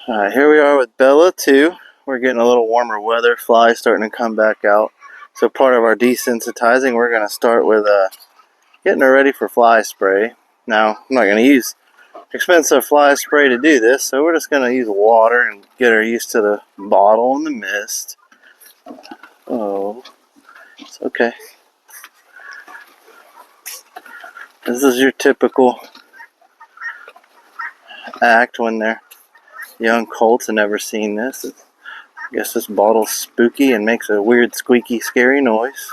Alright, here we are with Bella too. We're getting a little warmer weather. Flies starting to come back out. So part of our desensitizing, we're going to start with getting her ready for fly spray. Now, I'm not going to use expensive fly spray to do this, so we're just going to use water and get her used to the bottle and the mist. Oh, it's okay. This is your typical act when they're young colts and never seen this. I guess this bottle's spooky and makes a weird squeaky scary noise.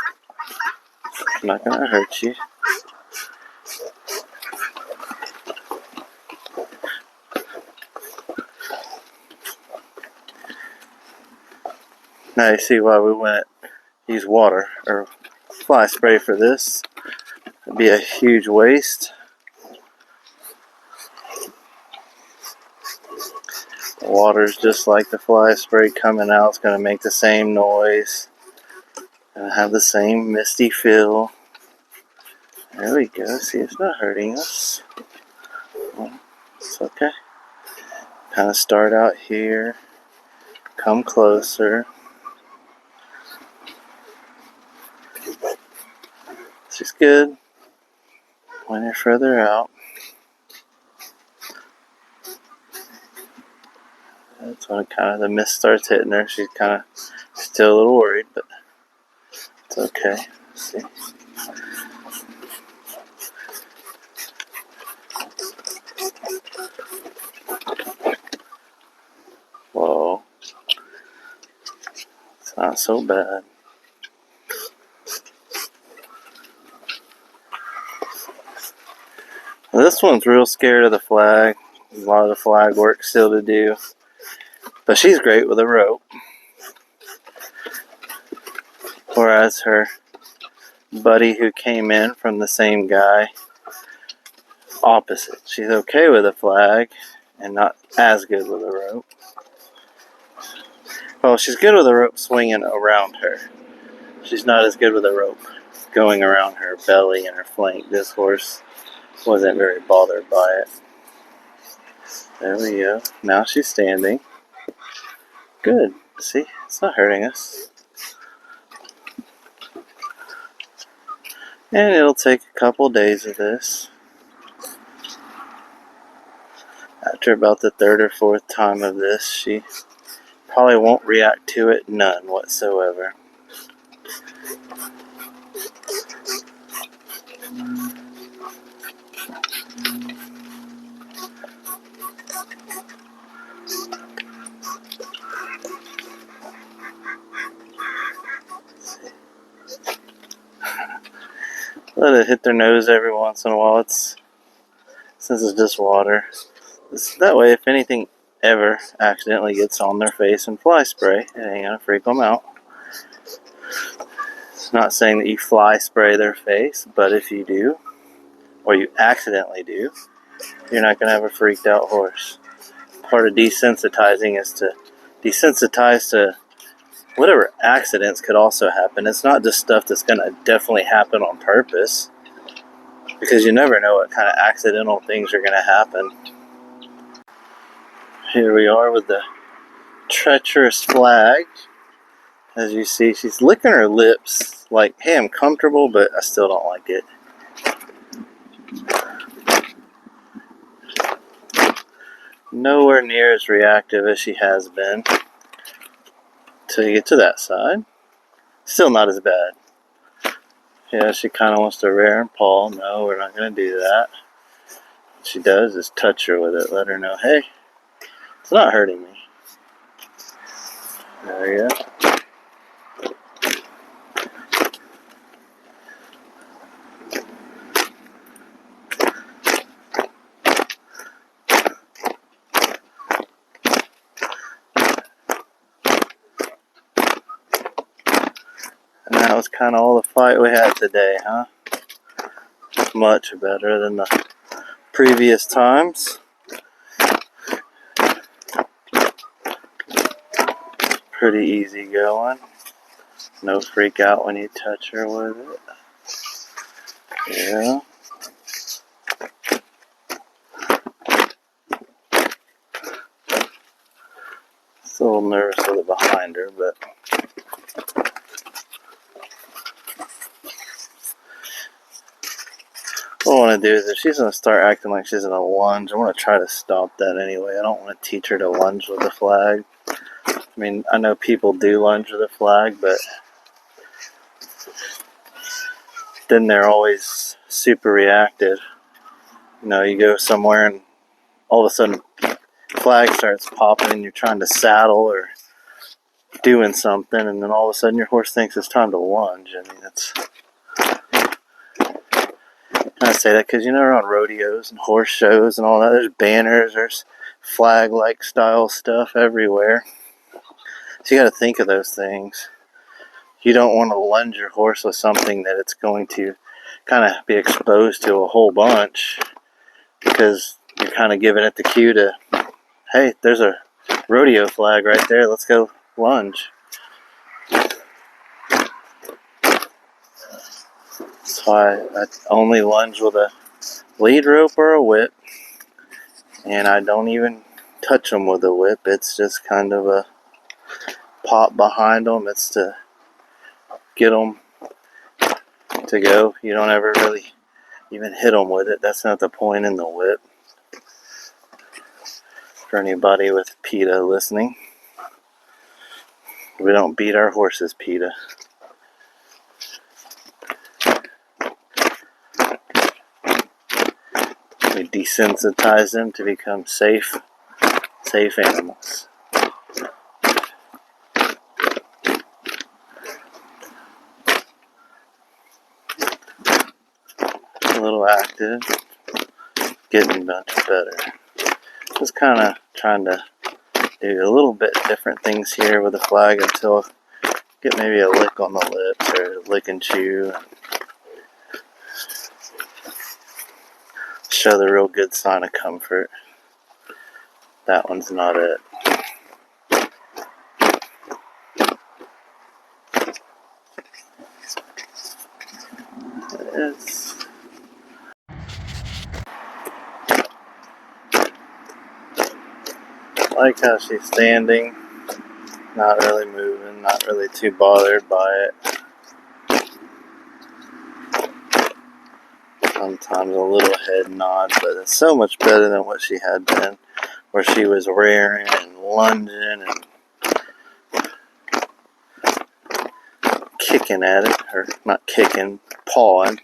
It's not going to hurt you. Now you see why we went use water or fly spray for this. It'd be a huge waste. The water's just like the fly spray coming out. It's going to make the same noise. Going to have the same misty feel. There we go. See, it's not hurting us. It's okay. Kind of start out here. Come closer. She's good. When you're further out. That's when kind of the mist starts hitting her. She's kind of still a little worried, but it's okay. Let's see. Whoa. It's not so bad. Well, this one's real scared of the flag. There's a lot of the flag work still to do. But she's great with a rope. Whereas her buddy who came in from the same guy, opposite. She's okay with a flag and not as good with a rope. Well, she's good with a rope swinging around her. She's not as good with a rope going around her belly and her flank. This horse wasn't very bothered by it. There we go. Now she's standing. Good. See? It's not hurting us. And it'll take a couple days of this. After about the third or fourth time of this, she probably won't react to it none whatsoever. Let it hit their nose every once in a while. Since it's just water. That way, if anything ever accidentally gets on their face and fly spray, it ain't gonna freak them out. It's not saying that you fly spray their face, but if you do, or you accidentally do, you're not gonna have a freaked out horse. Part of desensitizing is to desensitize to whatever accidents could also happen. It's not just stuff that's gonna definitely happen on purpose, because you never know what kind of accidental things are gonna happen. Here we are with the treacherous flag. As you see, she's licking her lips like, hey, I'm comfortable, but I still don't like it. Nowhere near as reactive as she has been. Till you get to that side. Still not as bad. Yeah, she kind of wants to rear and paw. No, we're not going to do that. What she does is touch her with it. Let her know, hey, it's not hurting me. There you go. And that was kind of all the fight we had today, huh? Much better than the previous times. Pretty easy going. No freak out when you touch her with it. Yeah. Just a little nervous with it behind her, but what I want to do is if she's going to start acting like she's going to lunge, I want to try to stop that anyway. I don't want to teach her to lunge with the flag. I mean, I know people do lunge with a flag, but then they're always super reactive. You know, you go somewhere and all of a sudden flag starts popping and you're trying to saddle or doing something, and then all of a sudden your horse thinks it's time to lunge. I mean, it's... I say that because, you know, around rodeos and horse shows and all that, there's banners, there's flag-like style stuff everywhere. So you got to think of those things. You don't want to lunge your horse with something that it's going to kind of be exposed to a whole bunch, because you're kind of giving it the cue to, hey, there's a rodeo flag right there, let's go lunge. That's why I only lunge with a lead rope or a whip, and I don't even touch them with a whip. It's just kind of a pop behind them. It's to get them to go. You don't ever really even hit them with it. That's not the point in the whip. For anybody with PETA listening, we don't beat our horses, PETA. We desensitize them to become safe animals. A little active, getting much better. Just kind of trying to do a little bit different things here with the flag until I get maybe a lick on the lips or lick and chew. Show the real good sign of comfort. That one's not it. It's I like how she's standing, not really moving, not really too bothered by it. Sometimes a little head nod, but it's so much better than what she had been, where she was rearing and lunging and kicking at it, or not kicking, pawing.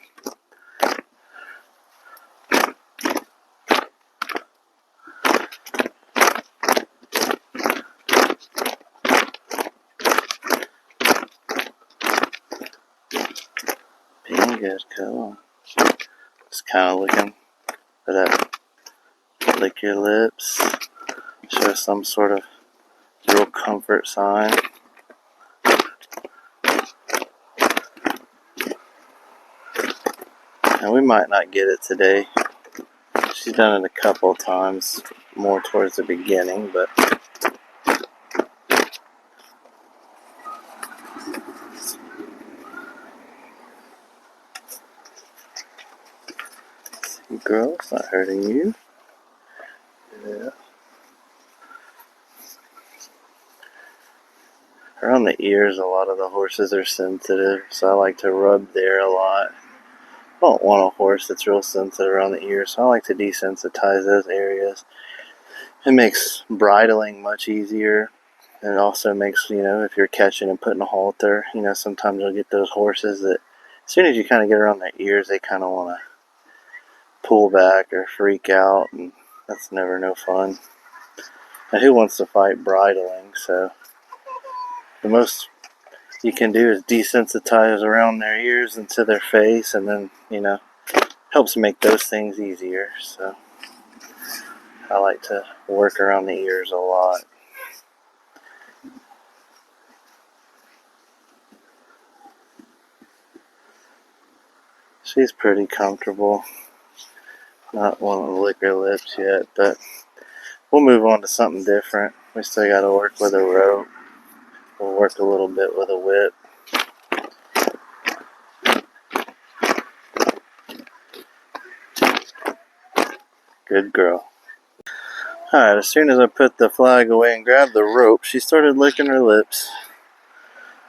Being good, cool. Just kind of looking for that. Lick your lips. Show some sort of real comfort sign. And we might not get it today. She's done it a couple of times, more towards the beginning, but see, girl, it's not hurting you. Yeah. Around the ears, a lot of the horses are sensitive, so I like to rub there a lot. I don't want a horse that's real sensitive around the ears, so I like to desensitize those areas. It makes bridling much easier. And it also makes, you know, if you're catching and putting a halter, you know, sometimes you'll get those horses that as soon as you kind of get around their ears, they kind of want to pull back or freak out, and that's never no fun. And who wants to fight bridling? So the most you can do is desensitize around their ears and to their face, and then, you know, helps make those things easier. So I like to work around the ears a lot. She's pretty comfortable. Not wanting to lick her lips yet, but we'll move on to something different. We still got to work with a rope. We'll work a little bit with a whip. Good girl. Alright, as soon as I put the flag away and grabbed the rope, she started licking her lips.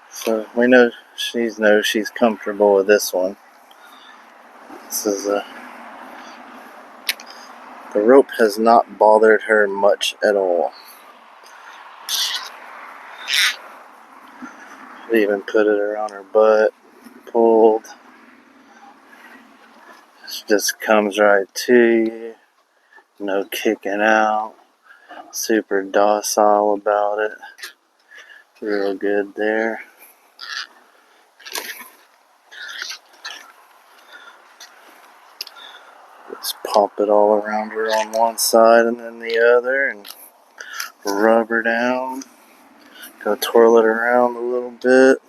So we know she's comfortable with this one. This is the rope has not bothered her much at all. We even put it around her butt, pulled. She just comes right to you. No kicking out. Super docile about it. Real good there. Just pop it all around her on one side and then the other and rub her down. Go twirl it around a little bit.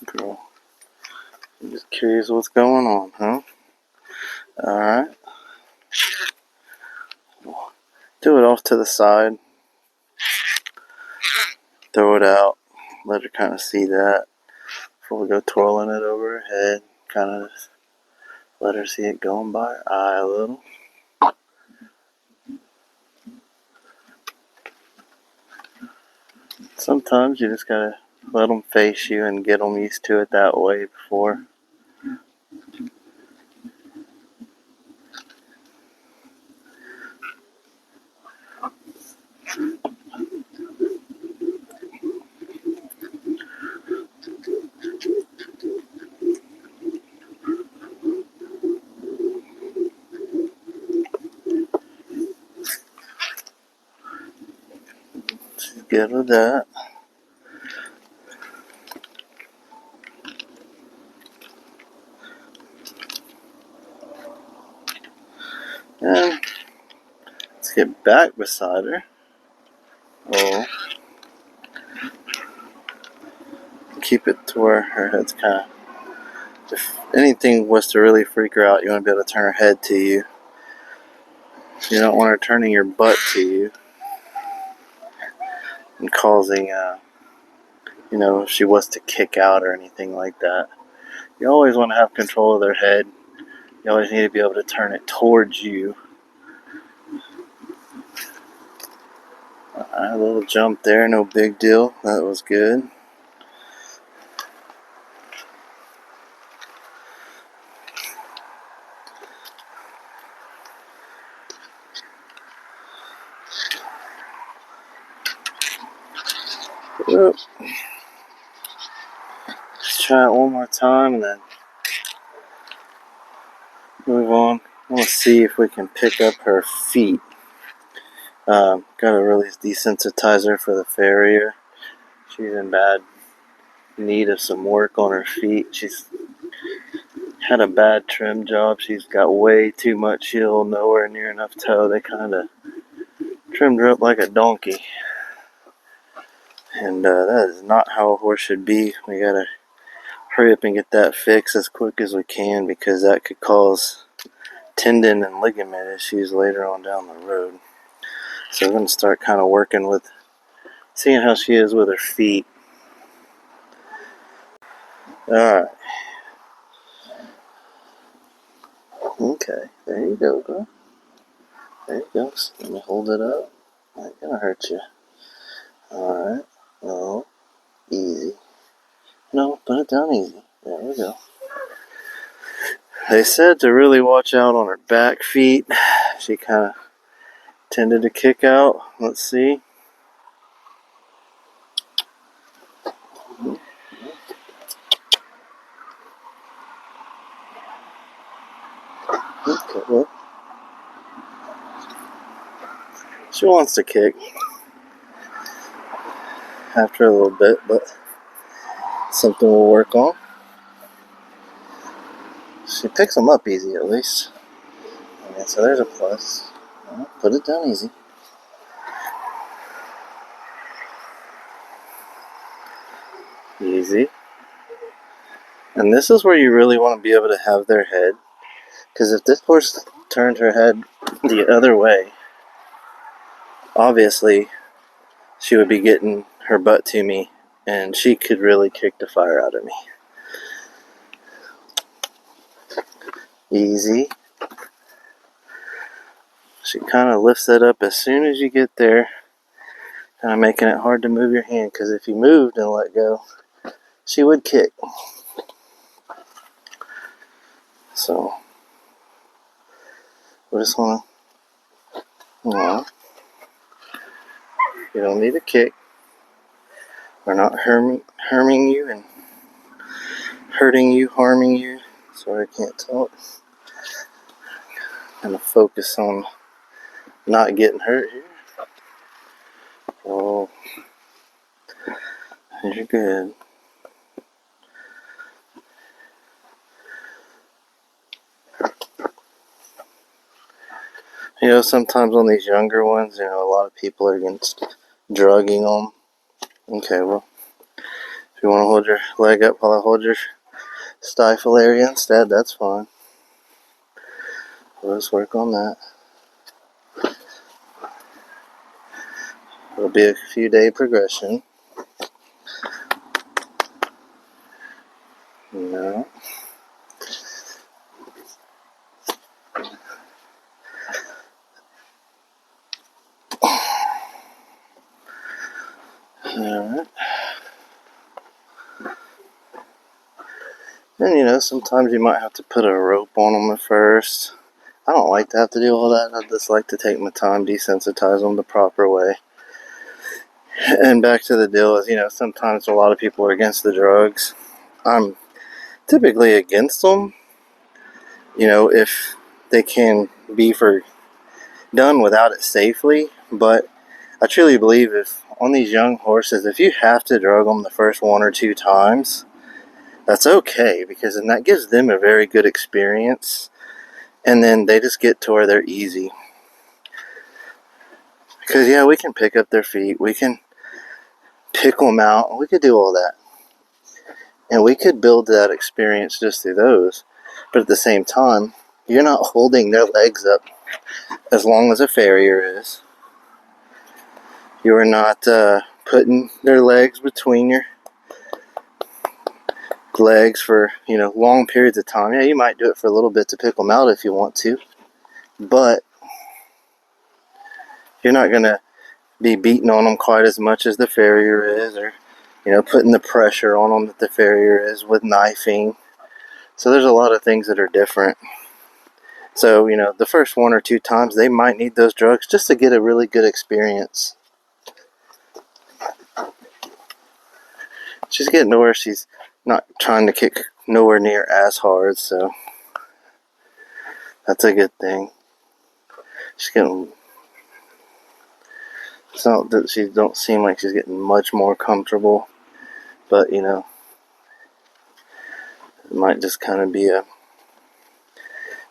Girl, I'm just curious what's going on, huh? Alright. Do it off to the side. Throw it out. Let her kind of see that before we go twirling it over her head. Kind of just let her see it going by her eye a little. Sometimes you just gotta let them face you and get them used to it that way before. She's good with that. And let's get back beside her. Oh, keep it to where her head's kind of. If anything was to really freak her out, you want to be able to turn her head to you. You don't want her turning your butt to you and causing, if she was to kick out or anything like that. You always want to have control of their head. You always need to be able to turn it towards you. A little jump there, no big deal. That was good. Let's try it one more time and then move on. I want to see if we can pick up her feet. Got to really desensitize her for the farrier. She's in bad need of some work on her feet. She's had a bad trim job. She's got way too much heel, nowhere near enough toe. They kind of trimmed her up like a donkey. And that is not how a horse should be. We got to hurry up and get that fixed as quick as we can because that could cause tendon and ligament issues later on down the road. So we're going to start kind of working with seeing how she is with her feet. Alright. Okay, there you go, girl. There you go. Let me hold it up. I ain't gonna hurt you. Alright. No. Easy. No, put it down easy. There we go. They said to really watch out on her back feet. She kind of tended to kick out. Let's see. Okay, well, she wants to kick after a little bit, but something we'll work on. She picks them up easy, at least. Okay, so there's a plus. Put it down easy. Easy. And this is where you really want to be able to have their head. Because if this horse turned her head the other way, obviously she would be getting her butt to me, and she could really kick the fire out of me. Easy. She kind of lifts it up as soon as you get there, kind of making it hard to move your hand, because if you moved and let go, she would kick. So we just want to, you don't need a kick. We're not harming you and hurting you, harming you. Sorry, I can't talk. I'm gonna focus on not getting hurt here. Oh, you're good. You know, sometimes on these younger ones, you know, a lot of people are against drugging them. Okay, well, if you want to hold your leg up while I hold your stifle area instead, that's fine. Let's work on that. It'll be a few day progression. No. Alright. And you know, sometimes you might have to put a rope on them at first. I don't like to have to do all that. I just like to take my time, desensitize them the proper way. And back to the deal is, you know, sometimes a lot of people are against the drugs. I'm typically against them, you know, if they can be done without it safely. But I truly believe if on these young horses, if you have to drug them the first 1 or 2 times, that's okay, because then that gives them a very good experience, and then they just get to where they're easy. Because yeah, we can pick up their feet, we can pick them out, we could do all that, and we could build that experience just through those. But at the same time, you're not holding their legs up as long as a farrier is. You are not putting their legs between your legs for, you know, long periods of time. Yeah, you might do it for a little bit to pick them out if you want to, but you're not going to be beating on them quite as much as the farrier is, or, you know, putting the pressure on them that the farrier is with knifing. So there's a lot of things that are different. So, you know, the first 1 or 2 times they might need those drugs just to get a really good experience. She's getting to where she's not trying to kick nowhere near as hard, so that's a good thing. She's getting, it's not that she don't seem like she's getting much more comfortable, but you know, it might just kind of be a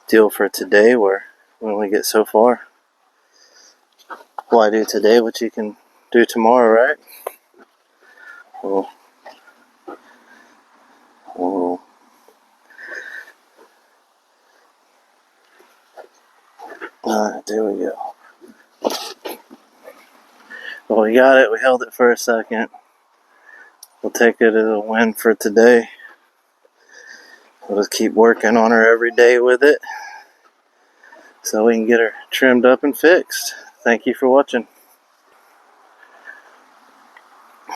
deal for today where we only get so far. Why do today what you can do tomorrow, right? Well, alright, there we go. Well, we got it. We held it for a second. We'll take it as a win for today. We'll just keep working on her every day with it so we can get her trimmed up and fixed. Thank you for watching.